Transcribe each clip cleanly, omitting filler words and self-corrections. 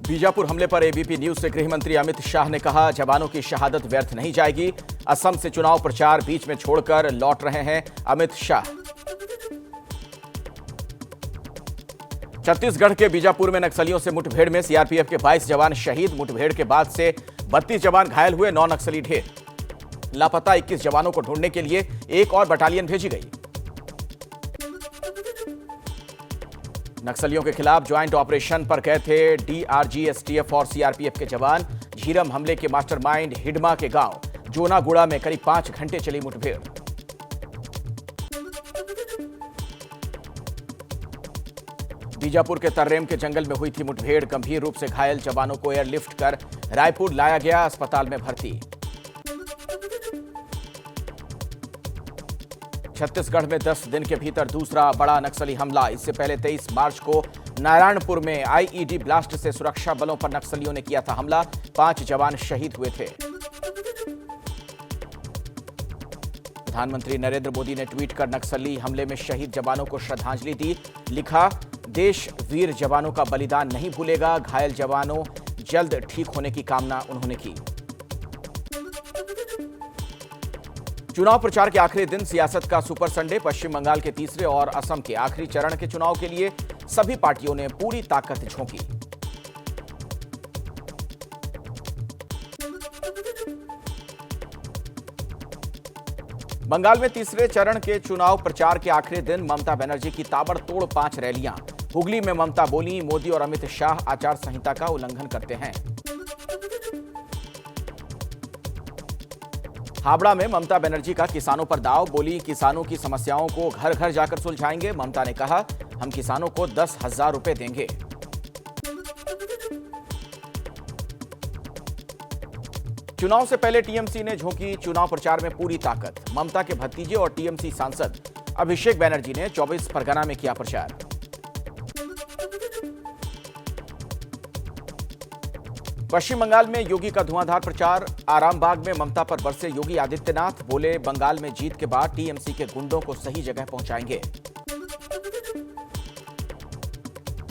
बीजापुर हमले पर ABP news से गृह मंत्री अमित शाह ने कहा, जवानों की शहादत व्यर्थ नहीं जाएगी। असम से चुनाव प्रचार बीच में छोड़कर लौट रहे हैं अमित शाह। छत्तीसगढ़ के बीजापुर में नक्सलियों से मुठभेड़ में सीआरपीएफ के 22 जवान शहीद। मुठभेड़ के बाद से 32 जवान घायल हुए, 9 नक्सली ढेर। लापता 21 जवानों को ढूंढने के लिए एक और बटालियन भेजी गई। नक्सलियों के खिलाफ ज्वाइंट ऑपरेशन पर गए थे डीआरजी, एसटीएफ और सीआरपीएफ के जवान। झीरम हमले के मास्टरमाइंड हिडमा के गांव जोनागुड़ा में करीब 5 घंटे चली मुठभेड़। बीजापुर के तर्रेम के जंगल में हुई थी मुठभेड़। गंभीर रूप से घायल जवानों को एयरलिफ्ट कर रायपुर लाया गया, अस्पताल में भर्ती। छत्तीसगढ़ में 10 दिन के भीतर दूसरा बड़ा नक्सली हमला। इससे पहले 23 मार्च को नारायणपुर में आईईडी ब्लास्ट से सुरक्षा बलों पर नक्सलियों ने किया था हमला। 5 जवान शहीद हुए थे। प्रधानमंत्री नरेंद्र मोदी ने ट्वीट कर नक्सली हमले में शहीद जवानों को श्रद्धांजलि दी। लिखा, देश वीर जवानों का बलिदान नहीं भूलेगा। घायल जवानों जल्द ठीक होने की कामना उन्होंने की। चुनाव प्रचार के आखिरी दिन सियासत का सुपर संडे। पश्चिम बंगाल के तीसरे और असम के आखिरी चरण के चुनाव के लिए सभी पार्टियों ने पूरी ताकत झोंकी। बंगाल में तीसरे चरण के चुनाव प्रचार के आखिरी दिन ममता बनर्जी की ताबड़तोड़ 5 रैलियां। हुगली में ममता बोली, मोदी और अमित शाह आचार संहिता का उल्लंघन करते हैं। हावड़ा में ममता बनर्जी का किसानों पर दाव। बोली, किसानों की समस्याओं को घर घर जाकर सुलझाएंगे। ममता ने कहा, हम किसानों को 10,000 रुपए देंगे। चुनाव से पहले टीएमसी ने झोंकी चुनाव प्रचार में पूरी ताकत। ममता के भतीजे और टीएमसी सांसद अभिषेक बनर्जी ने 24 परगना में किया प्रचार। पश्चिम बंगाल में योगी का धुआंधार प्रचार। आरामबाग में ममता पर बरसे योगी आदित्यनाथ। बोले, बंगाल में जीत के बाद टीएमसी के गुंडों को सही जगह पहुंचाएंगे।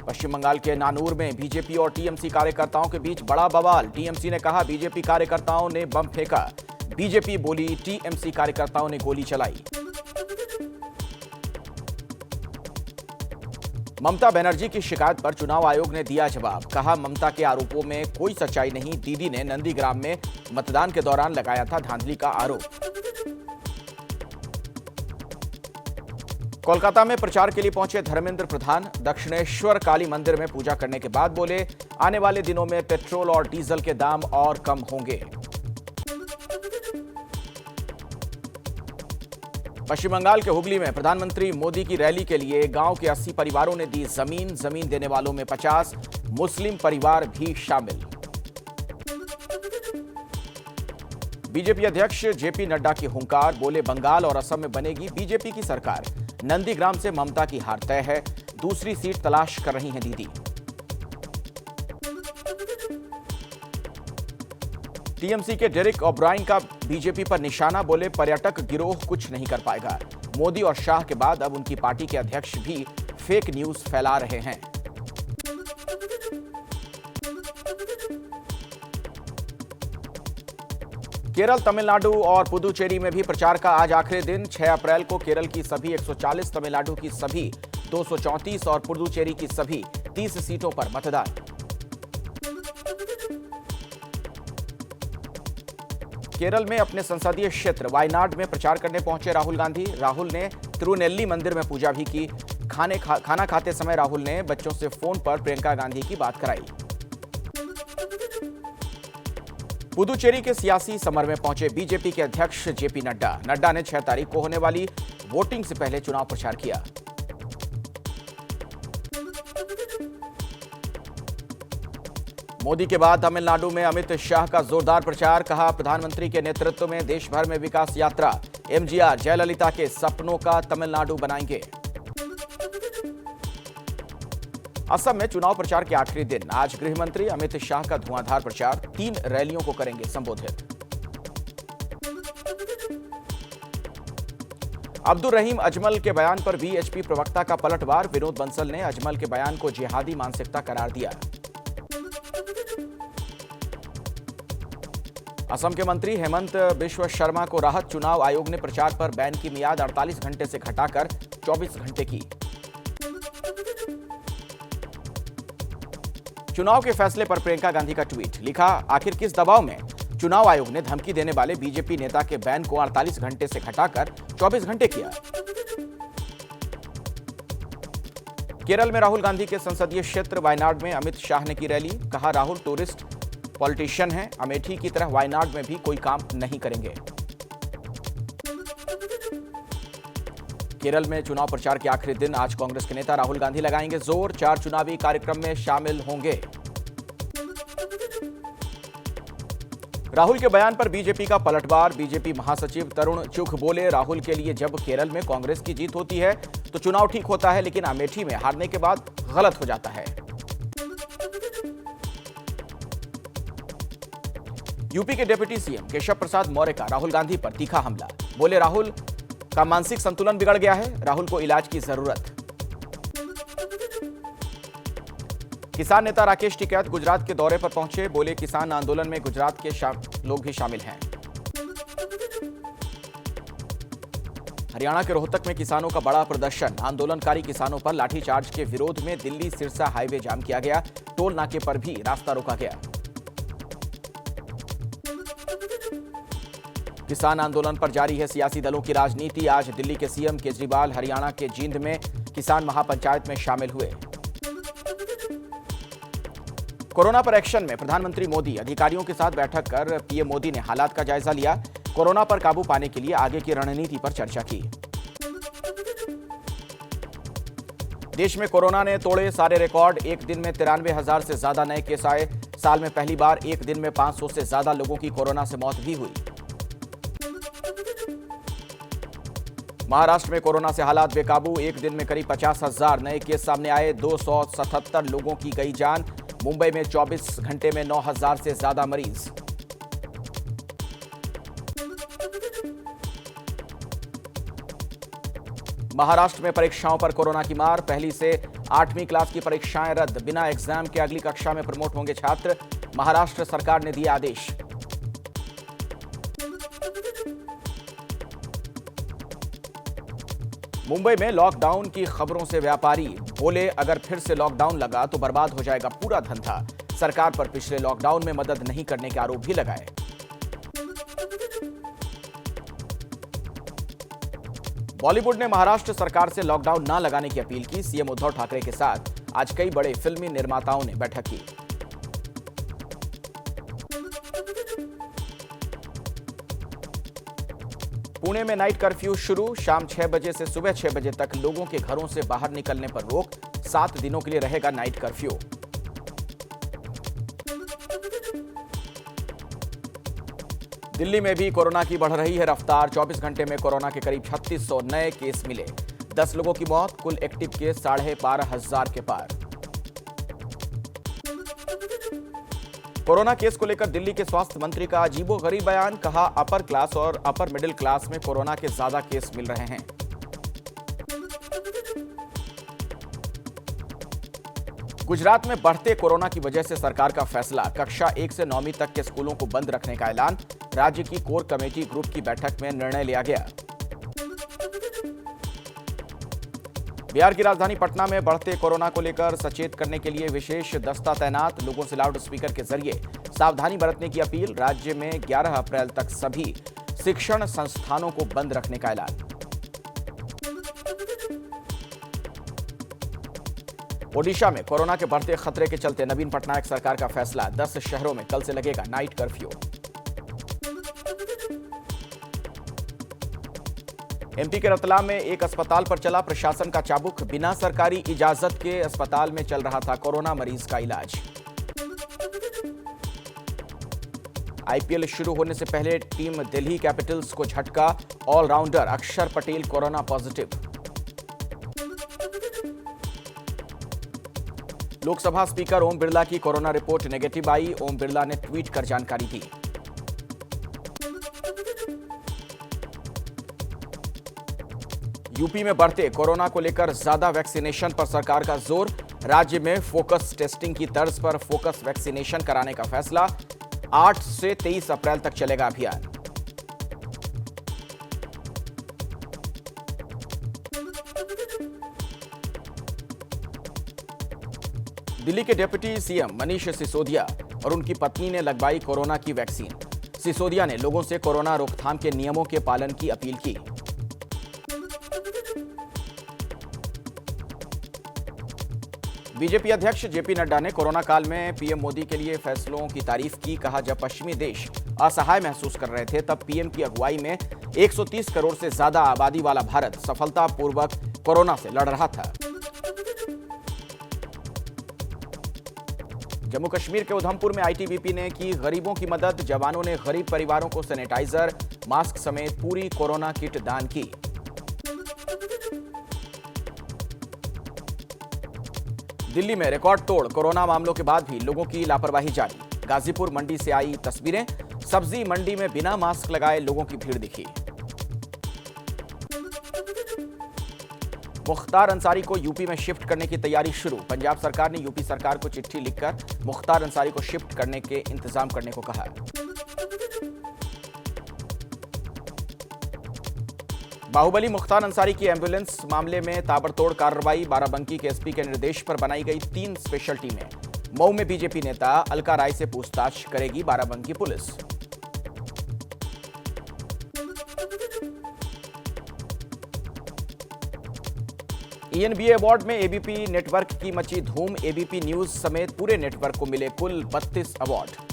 पश्चिम बंगाल के नानूर में बीजेपी और टीएमसी कार्यकर्ताओं के बीच बड़ा बवाल। टीएमसी ने कहा, बीजेपी कार्यकर्ताओं ने बम फेंका। बीजेपी बोली, टीएमसी कार्यकर्ताओं ने गोली चलाई। ममता बनर्जी की शिकायत पर चुनाव आयोग ने दिया जवाब। कहा, ममता के आरोपों में कोई सच्चाई नहीं। दीदी ने नंदीग्राम में मतदान के दौरान लगाया था धांधली का आरोप। कोलकाता में प्रचार के लिए पहुंचे धर्मेंद्र प्रधान। दक्षिणेश्वर काली मंदिर में पूजा करने के बाद बोले, आने वाले दिनों में पेट्रोल और डीजल के दाम और कम होंगे। पश्चिम बंगाल के हुगली में प्रधानमंत्री मोदी की रैली के लिए गांव के 80 परिवारों ने दी जमीन। जमीन देने वालों में 50 मुस्लिम परिवार भी शामिल। बीजेपी अध्यक्ष जेपी नड्डा की हुंकार। बोले, बंगाल और असम में बनेगी बीजेपी की सरकार। नंदीग्राम से ममता की हार तय है। दूसरी सीट तलाश कर रही हैं दीदी। टीएमसी के डेरिक ओब्रायन का बीजेपी पर निशाना। बोले, पर्यटक गिरोह कुछ नहीं कर पाएगा। मोदी और शाह के बाद अब उनकी पार्टी के अध्यक्ष भी फेक न्यूज फैला रहे हैं। केरल, तमिलनाडु और पुदुचेरी में भी प्रचार का आज आखिरी दिन। 6 अप्रैल को केरल की सभी 140, तमिलनाडु की सभी 234 और पुदुचेरी की सभी 30 सीटों पर मतदान। केरल में अपने संसदीय क्षेत्र वायनाड में प्रचार करने पहुंचे राहुल गांधी। राहुल ने तिरुनेल्ली मंदिर में पूजा भी की। खाना खाते समय राहुल ने बच्चों से फोन पर प्रियंका गांधी की बात कराई। पुदुचेरी के सियासी समर में पहुंचे बीजेपी के अध्यक्ष जेपी नड्डा। नड्डा ने 6 तारीख को होने वाली वोटिंग से पहले चुनाव प्रचार किया। मोदी के बाद तमिलनाडु में अमित शाह का जोरदार प्रचार। कहा, प्रधानमंत्री के नेतृत्व में देश भर में विकास यात्रा। एमजीआर, जयललिता के सपनों का तमिलनाडु बनाएंगे। असम में चुनाव प्रचार के आखिरी दिन। आज गृह मंत्री अमित शाह का धुआंधार प्रचार। 3 रैलियों को करेंगे संबोधित। अब्दुल रहीम अजमल के बयान पर बीएचपी प्रवक्ता का पलटवार। विनोद बंसल ने अजमल के बयान को जिहादी मानसिकता करार दिया। असम के मंत्री हेमंत बिश्व शर्मा को राहत। चुनाव आयोग ने प्रचार पर बैन की मियाद 48 घंटे से घटाकर 24 घंटे की। चुनाव के फैसले पर प्रियंका गांधी का ट्वीट। लिखा, आखिर किस दबाव में चुनाव आयोग ने धमकी देने वाले बीजेपी नेता के बैन को 48 घंटे से घटाकर 24 घंटे किया। केरल में राहुल गांधी के संसदीय क्षेत्र वायनाड में अमित शाह ने की रैली। कहा, राहुल टूरिस्ट पॉलिटिशियन हैं, अमेठी की तरह वायनाड में भी कोई काम नहीं करेंगे। केरल में चुनाव प्रचार के आखिरी दिन आज कांग्रेस के नेता राहुल गांधी लगाएंगे जोर। 4 चुनावी कार्यक्रम में शामिल होंगे। राहुल के बयान पर बीजेपी का पलटवार। बीजेपी महासचिव तरुण चुघ बोले, राहुल के लिए जब केरल में कांग्रेस की जीत होती है तो चुनाव ठीक होता है, लेकिन अमेठी में हारने के बाद गलत हो जाता है। यूपी के डिप्टी सीएम केशव प्रसाद मौर्य का राहुल गांधी पर तीखा हमला। बोले, राहुल का मानसिक संतुलन बिगड़ गया है, राहुल को इलाज की जरूरत। किसान नेता राकेश टिकैत गुजरात के दौरे पर पहुंचे। बोले, किसान आंदोलन में गुजरात के लोग भी शामिल हैं। हरियाणा के रोहतक में किसानों का बड़ा प्रदर्शन। आंदोलनकारी किसानों पर लाठीचार्ज के विरोध में दिल्ली सिरसा हाईवे जाम किया गया। टोल नाके पर भी रास्ता रोका गया। किसान आंदोलन पर जारी है सियासी दलों की राजनीति। आज दिल्ली के सीएम केजरीवाल हरियाणा के जींद में किसान महापंचायत में शामिल हुए। कोरोना पर एक्शन में प्रधानमंत्री मोदी अधिकारियों के साथ बैठक कर पीएम मोदी ने हालात का जायजा लिया। कोरोना पर काबू पाने के लिए आगे की रणनीति पर चर्चा की। देश में कोरोना ने तोड़े सारे रिकॉर्ड। एक दिन में 93,000 से ज्यादा नए केस आए। साल में पहली बार एक दिन में 500 से ज्यादा लोगों की कोरोना से मौत भी हुई। महाराष्ट्र में कोरोना से हालात बेकाबू। एक दिन में करीब 50,000 नए केस सामने आए। 277 लोगों की गई जान। मुंबई में 24 घंटे में 9,000 से ज्यादा मरीज। महाराष्ट्र में परीक्षाओं पर कोरोना की मार। पहली से 8वीं क्लास की परीक्षाएं रद्द। बिना एग्जाम के अगली कक्षा में प्रमोट होंगे छात्र। महाराष्ट्र सरकार ने दिया आदेश। मुंबई में लॉकडाउन की खबरों से व्यापारी बोले, अगर फिर से लॉकडाउन लगा तो बर्बाद हो जाएगा पूरा धंधा। सरकार पर पिछले लॉकडाउन में मदद नहीं करने के आरोप भी लगाए। बॉलीवुड ने महाराष्ट्र सरकार से लॉकडाउन न लगाने की अपील की। सीएम उद्धव ठाकरे के साथ आज कई बड़े फिल्मी निर्माताओं ने बैठक की। पुणे में नाइट कर्फ्यू शुरू। शाम 6 बजे से सुबह 6 बजे तक लोगों के घरों से बाहर निकलने पर रोक। 7 दिनों के लिए रहेगा नाइट कर्फ्यू। दिल्ली में भी कोरोना की बढ़ रही है रफ्तार। 24 घंटे में कोरोना के करीब 3600 नए केस मिले। 10 लोगों की मौत। कुल एक्टिव केस 12,500 के पार। कोरोना केस को लेकर दिल्ली के स्वास्थ्य मंत्री का अजीबोगरीब बयान। कहा, अपर क्लास और अपर मिडिल क्लास में कोरोना के ज्यादा केस मिल रहे हैं। गुजरात में बढ़ते कोरोना की वजह से सरकार का फैसला। कक्षा 1 से 9वीं तक के स्कूलों को बंद रखने का ऐलान। राज्य की कोर कमेटी ग्रुप की बैठक में निर्णय लिया गया। बिहार की राजधानी पटना में बढ़ते कोरोना को लेकर सचेत करने के लिए विशेष दस्ता तैनात। लोगों से लाउड स्पीकर के जरिए सावधानी बरतने की अपील। राज्य में 11 अप्रैल तक सभी शिक्षण संस्थानों को बंद रखने का ऐलान। ओडिशा में कोरोना के बढ़ते खतरे के चलते नवीन पटनायक सरकार का फैसला। 10 शहरों में कल से लगेगा नाइट कर्फ्यू। एमपी के रतलाम में एक अस्पताल पर चला प्रशासन का चाबुक। बिना सरकारी इजाजत के अस्पताल में चल रहा था कोरोना मरीज का इलाज। आईपीएल शुरू होने से पहले टीम दिल्ली कैपिटल्स को झटका। Allrounder Axar Patel corona positive. Lok Sabha speaker Om Birla की कोरोना रिपोर्ट नेगेटिव आई। ओम बिरला ने ट्वीट कर जानकारी दी। यूपी में बढ़ते कोरोना को लेकर ज्यादा वैक्सीनेशन पर सरकार का जोर। राज्य में फोकस टेस्टिंग की तर्ज पर फोकस वैक्सीनेशन कराने का फैसला। 8 से 23 अप्रैल तक चलेगा अभियान। दिल्ली के डिप्टी सीएम मनीष सिसोदिया और उनकी पत्नी ने लगवाई कोरोना की वैक्सीन। सिसोदिया ने लोगों से कोरोना रोकथाम के नियमों के पालन की अपील की। बीजेपी अध्यक्ष जेपी नड्डा ने कोरोना काल में पीएम मोदी के लिए फैसलों की तारीफ की। कहा, जब पश्चिमी देश असहाय महसूस कर रहे थे तब पीएम की अगुवाई में 130 करोड़ से ज्यादा आबादी वाला भारत सफलतापूर्वक कोरोना से लड़ रहा था। जम्मू कश्मीर के उधमपुर में आईटीबीपी ने की गरीबों की मदद। जवानों ने गरीब परिवारों को सैनिटाइजर, मास्क समेत पूरी कोरोना किट दान की। दिल्ली में रिकॉर्ड तोड़ कोरोना मामलों के बाद भी लोगों की लापरवाही जारी। गाजीपुर मंडी से आई तस्वीरें। सब्जी मंडी में बिना मास्क लगाए लोगों की भीड़ दिखी। मुख्तार अंसारी को यूपी में शिफ्ट करने की तैयारी शुरू। पंजाब सरकार ने यूपी सरकार को चिट्ठी लिखकर मुख्तार अंसारी को शिफ्ट करने के इंतजाम करने को कहा। बाहुबली मुख्तार अंसारी की एम्बुलेंस मामले में ताबड़तोड़ कार्रवाई। बाराबंकी के एसपी के निर्देश पर बनाई गई 3 स्पेशल टीमें। मऊ में बीजेपी नेता अलका राय से पूछताछ करेगी बाराबंकी पुलिस। ईएनबीए अवार्ड में एबीपी नेटवर्क की मची धूम। एबीपी न्यूज समेत पूरे नेटवर्क को मिले कुल 32 अवार्ड।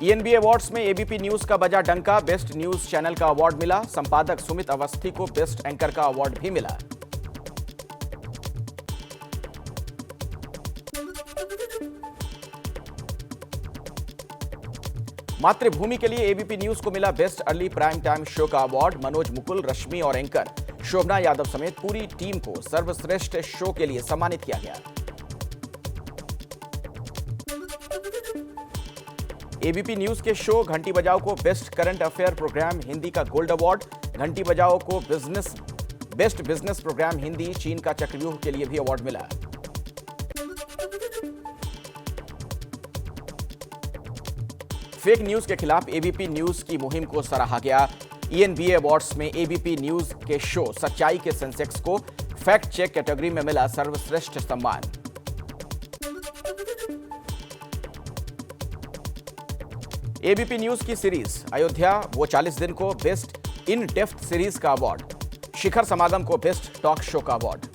ईएनबीए अवार्ड्स में एबीपी न्यूज का बजा डंका। बेस्ट न्यूज चैनल का अवार्ड मिला। संपादक सुमित अवस्थी को बेस्ट एंकर का अवार्ड भी मिला। मातृभूमि के लिए एबीपी न्यूज को मिला best early prime time show का अवार्ड। मनोज मुकुल, रश्मि और एंकर शोभना यादव समेत पूरी टीम को सर्वश्रेष्ठ शो के लिए सम्मानित किया गया। एबीपी न्यूज के शो घंटी बजाओ को best current affair program Hindi का गोल्ड अवार्ड। घंटी बजाओ को बेस्ट बिजनेस प्रोग्राम हिंदी चीन का चक्रव्यूह के लिए भी अवार्ड मिला। फेक न्यूज के खिलाफ एबीपी न्यूज की मुहिम को सराहा गया। ईएनबीए अवार्ड्स में एबीपी न्यूज के शो सच्चाई के सेंसेक्स को फैक्ट चेक कैटेगरी में मिला सर्वश्रेष्ठ सम्मान। एबीपी न्यूज की सीरीज अयोध्या वो 40 दिन को बेस्ट इन डेप्थ सीरीज का अवार्ड। शिखर समागम को बेस्ट टॉक शो का अवार्ड।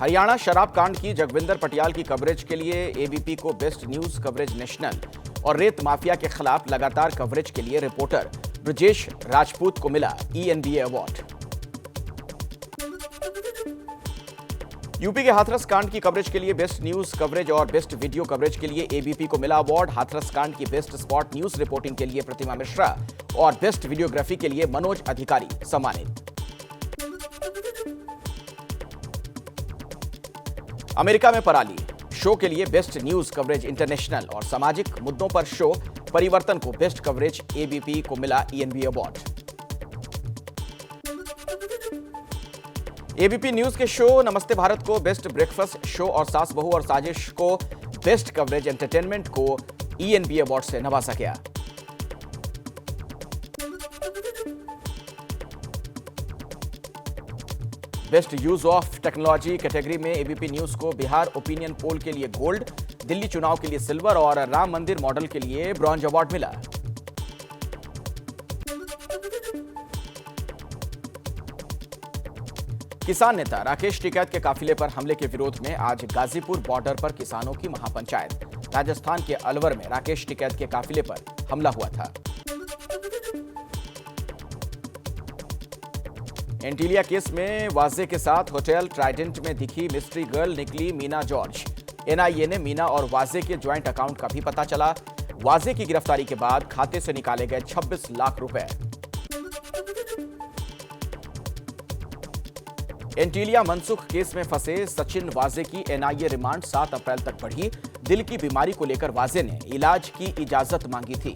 हरियाणा शराब कांड की जगविंदर पटियाल की कवरेज के लिए एबीपी को बेस्ट न्यूज कवरेज नेशनल और रेत माफिया के खिलाफ लगातार कवरेज के लिए रिपोर्टर ब्रजेश राजपूत को मिला ईएनबीए अवार्ड। यूपी के हाथरस कांड की कवरेज के लिए बेस्ट न्यूज कवरेज और बेस्ट वीडियो कवरेज के लिए एबीपी को मिला अवार्ड। हाथरस कांड की बेस्ट स्पॉट न्यूज रिपोर्टिंग के लिए प्रतिमा मिश्रा और बेस्ट वीडियोग्राफी के लिए मनोज अधिकारी सम्मानित। अमेरिका में पराली शो के लिए बेस्ट न्यूज कवरेज इंटरनेशनल और सामाजिक मुद्दों पर शो परिवर्तन को बेस्ट कवरेज एबीपी को मिला ईएनबी अवार्ड। एबीपी न्यूज के शो नमस्ते भारत को बेस्ट ब्रेकफास्ट शो और सास बहू और साजिश को बेस्ट कवरेज एंटरटेनमेंट को ईएनबी अवार्ड से नवाजा गया। Best use of technology category में एबीपी न्यूज को बिहार ओपिनियन पोल के लिए गोल्ड, दिल्ली चुनाव के लिए सिल्वर और राम मंदिर मॉडल के लिए ब्रॉन्ज अवार्ड मिला। किसान नेता राकेश टिकैत के काफिले पर हमले के विरोध में आज गाजीपुर बॉर्डर पर किसानों की महापंचायत। राजस्थान के अलवर में राकेश टिकैत के काफिले पर हमला हुआ था। एंटीलिया केस में वाजे के साथ होटल ट्राइडेंट में दिखी मिस्ट्री गर्ल निकली मीना जॉर्ज। एनआईए ने मीना और वाजे के ज्वाइंट अकाउंट का भी पता चला। वाजे की गिरफ्तारी के बाद खाते से निकाले गए 26 लाख रुपए। एंटीलिया मनसुख केस में फंसे सचिन वाजे की एनआईए रिमांड 7 अप्रैल तक बढ़ी। दिल की बीमारी को लेकर वाजे ने इलाज की इजाजत मांगी थी।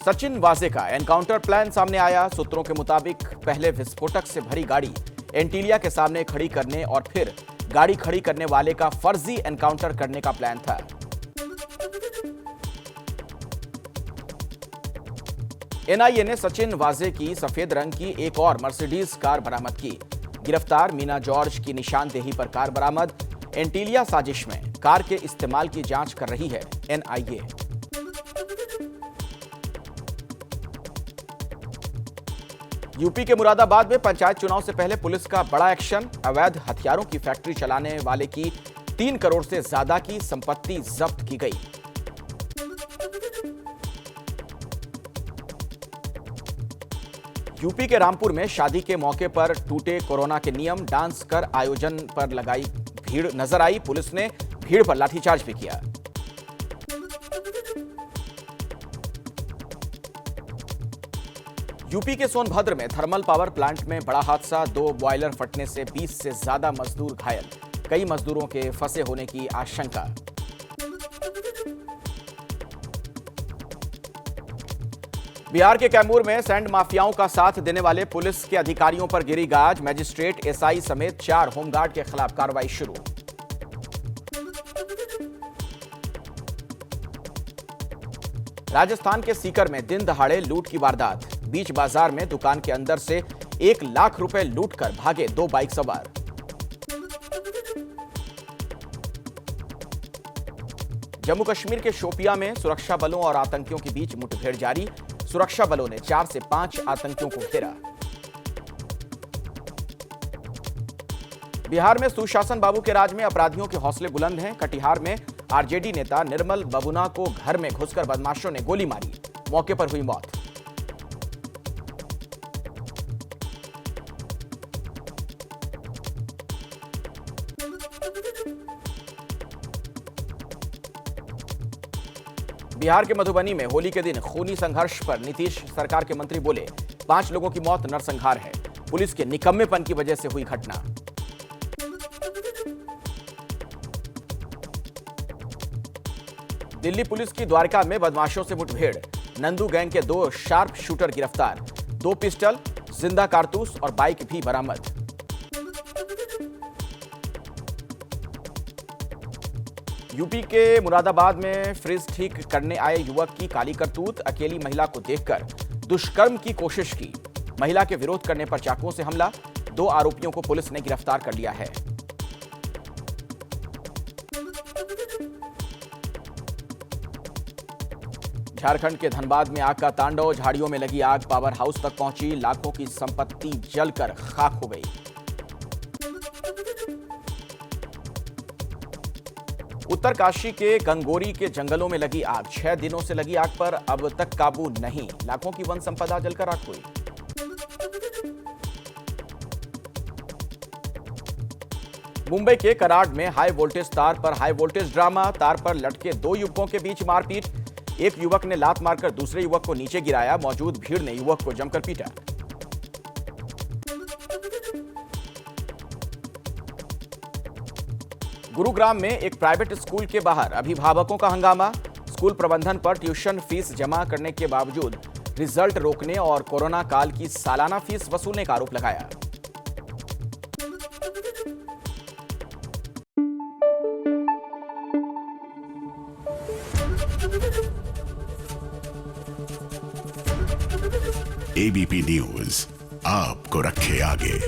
सचिन वाजे का एनकाउंटर प्लान सामने आया। सूत्रों के मुताबिक पहले विस्फोटक से भरी गाड़ी एंटीलिया के सामने खड़ी करने और फिर गाड़ी खड़ी करने वाले का फर्जी एनकाउंटर करने का प्लान था। एनआईए ने सचिन वाजे की सफेद रंग की एक और मर्सिडीज कार बरामद की। गिरफ्तार मीना जॉर्ज की निशानदेही पर कार बरामद। एंटीलिया साजिश में कार के इस्तेमाल की जांच कर रही है एनआईए। यूपी के मुरादाबाद में पंचायत चुनाव से पहले पुलिस का बड़ा एक्शन। अवैध हथियारों की फैक्ट्री चलाने वाले की 3 करोड़ से ज्यादा की संपत्ति जब्त की गई। यूपी के रामपुर में शादी के मौके पर टूटे कोरोना के नियम। डांस कर आयोजन पर लगाई भीड़ नजर आई। पुलिस ने भीड़ पर लाठीचार्ज भी किया। यूपी के सोनभद्र में थर्मल पावर प्लांट में बड़ा हादसा। 2 बॉयलर फटने से 20 से ज्यादा मजदूर घायल। कई मजदूरों के फंसे होने की आशंका। बिहार के कैमूर में सैंड माफियाओं का साथ देने वाले पुलिस के अधिकारियों पर गिरी गाज। मजिस्ट्रेट, एसआई समेत 4 होमगार्ड के खिलाफ कार्रवाई शुरू। राजस्थान के सीकर में दिन दहाड़े लूट की वारदात। बीच बाजार में दुकान के अंदर से 1 लाख रुपए लूटकर भागे 2 बाइक सवार। जम्मू कश्मीर के शोपियां में सुरक्षा बलों और आतंकियों के बीच मुठभेड़ जारी। सुरक्षा बलों ने 4 से 5 आतंकियों को घेरा। बिहार में सुशासन बाबू के राज में अपराधियों के हौसले बुलंद हैं। कटिहार में आरजेडी नेता निर्मल बबुना को घर में घुसकर बदमाशों ने गोली मारी। मौके पर हुई मौत। बिहार के मधुबनी में होली के दिन खूनी संघर्ष पर नीतीश सरकार के मंत्री बोले, 5 लोगों की मौत नरसंहार है। पुलिस के निकम्मेपन की वजह से हुई घटना। दिल्ली पुलिस की द्वारका में बदमाशों से मुठभेड़। नंदू गैंग के 2 शार्प शूटर गिरफ्तार। 2 पिस्टल, जिंदा कारतूस और बाइक भी बरामद। यूपी के मुरादाबाद में फ्रिज ठीक करने आए युवक की काली करतूत। अकेली महिला को देखकर दुष्कर्म की कोशिश की। महिला के विरोध करने पर चाकुओं से हमला। 2 आरोपियों को पुलिस ने गिरफ्तार कर लिया है। झारखंड के धनबाद में आग का तांडव। झाड़ियों में लगी आग पावर हाउस तक पहुंची। लाखों की संपत्ति जलकर खाक हो गई। उत्तरकाशी के गंगोरी के जंगलों में लगी आग। 6 दिनों से लगी आग पर अब तक काबू नहीं। लाखों की वन संपदा जलकर राख हुई। मुंबई के कराड में हाई वोल्टेज तार पर हाई वोल्टेज ड्रामा। तार पर लटके 2 युवकों के बीच मारपीट। एक युवक ने लात मारकर दूसरे युवक को नीचे गिराया। मौजूद भीड़ ने युवक को जमकर पीटा। गुरुग्राम में एक प्राइवेट स्कूल के बाहर अभिभावकों का हंगामा। स्कूल प्रबंधन पर ट्यूशन फीस जमा करने के बावजूद रिजल्ट रोकने और कोरोना काल की सालाना फीस वसूलने का आरोप लगाया। एबीपी न्यूज आपको रखे आगे।